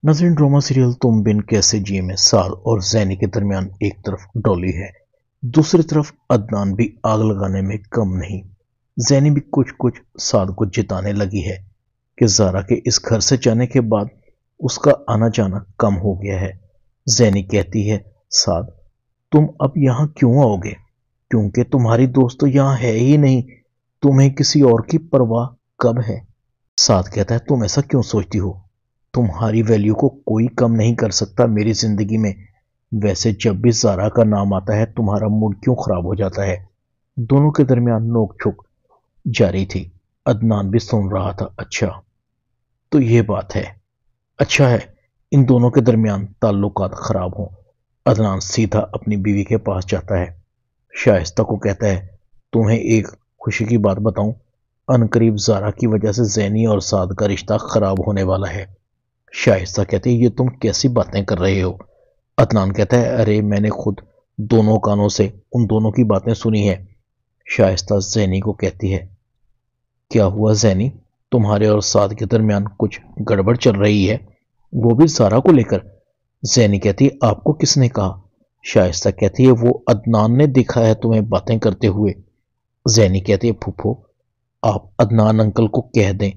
नाज़रीन, drama serial तुम बिन कैसे जिए में साद और ज़ैनी के दरमियान एक तरफ डॉली है, दूसरी तरफ अदनान भी आग लगाने में कम नहीं। ज़ैनी भी कुछ कुछ साद को जिताने लगी है कि ज़ारा के इस घर से जाने के बाद उसका आना जाना कम हो गया है। ज़ैनी कहती है, साद तुम अब यहाँ क्यों आओगे, क्योंकि तुम्हारी दोस्त तो यहाँ है ही नहीं, तुम्हें किसी और की परवाह कब है। साद कहता है, तुम ऐसा क्यों सोचती हो, तुम्हारी वैल्यू को कोई कम नहीं कर सकता मेरी जिंदगी में। वैसे जब भी ज़ारा का नाम आता है तुम्हारा मूड क्यों खराब हो जाता है। दोनों के दरमियान नोक-झोंक जारी थी। अदनान भी सुन रहा था। अच्छा तो ये बात है, अच्छा है इन दोनों के दरमियान ताल्लुकात खराब हों। अदनान सीधा अपनी बीवी के पास जाता है, शाइस्ता को कहता है, तुम्हें एक खुशी की बात बताऊं, अनकरीब ज़ारा की वजह से ज़ैनी और साद का रिश्ता खराब होने वाला है। शाइस्ता कहती है, ये तुम कैसी बातें कर रहे हो। अदनान कहता है, अरे मैंने खुद दोनों कानों से उन दोनों की बातें सुनी है। शाइस्ता ज़ैनी को कहती है, क्या हुआ ज़ैनी, तुम्हारे और साद के दरमियान कुछ गड़बड़ चल रही है, वो भी ज़ारा को लेकर। ज़ैनी कहती है, आपको किसने कहा। शाइस्ता कहती है, वो अदनान ने देखा है तुम्हें बातें करते हुए। ज़ैनी कहती है, फूफो आप अदनान अंकल को कह दें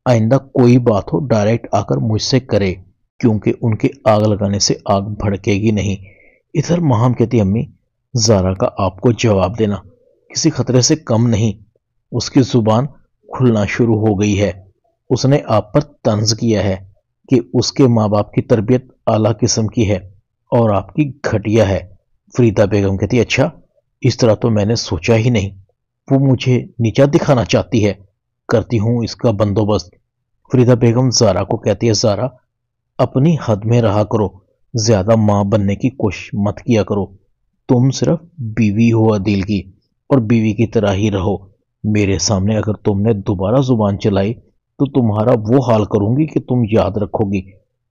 आइंदा कोई बात हो डायरेक्ट आकर मुझसे करे, क्योंकि उनके आग लगाने से आग भड़केगी नहीं। इधर माहम कहती, अम्मी ज़ारा का आपको जवाब देना किसी खतरे से कम नहीं, उसकी जुबान खुलना शुरू हो गई है। उसने आप पर तंज किया है कि उसके माँ बाप की तरबियत आला किस्म की है और आपकी घटिया है। फरीदा बेगम कहती, अच्छा इस तरह तो मैंने सोचा ही नहीं, वो मुझे नीचा दिखाना चाहती है, करती हूँ इसका बंदोबस्त। फरीदा बेगम ज़ारा को कहती है, ज़ारा अपनी हद में रहा करो, ज्यादा माँ बनने की कोशिश मत किया करो, तुम सिर्फ बीवी हो अदील की और बीवी की तरह ही रहो। मेरे सामने अगर तुमने दोबारा जुबान चलाई तो तुम्हारा वो हाल करूंगी कि तुम याद रखोगी।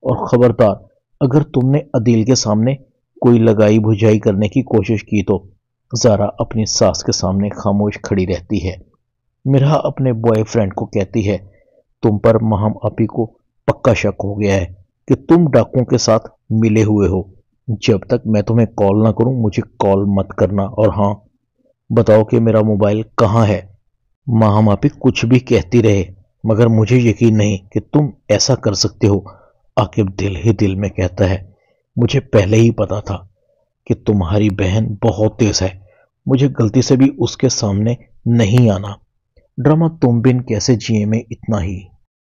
और खबरदार अगर तुमने अदील के सामने कोई लगाई बुझाई करने की कोशिश की तो। ज़ारा अपनी सास के सामने खामोश खड़ी रहती है। मिरहा अपने बॉयफ्रेंड को कहती है, तुम पर माहम आपी को पक्का शक हो गया है कि तुम डाकुओं के साथ मिले हुए हो। जब तक मैं तुम्हें कॉल ना करूं मुझे कॉल मत करना, और हाँ बताओ कि मेरा मोबाइल कहाँ है। माहम आपी कुछ भी कहती रहे मगर मुझे यकीन नहीं कि तुम ऐसा कर सकते हो। आकिब दिल ही दिल में कहता है, मुझे पहले ही पता था कि तुम्हारी बहन बहुत तेज है, मुझे गलती से भी उसके सामने नहीं आना। ड्रामा तुम बिन कैसे जिए में इतना ही।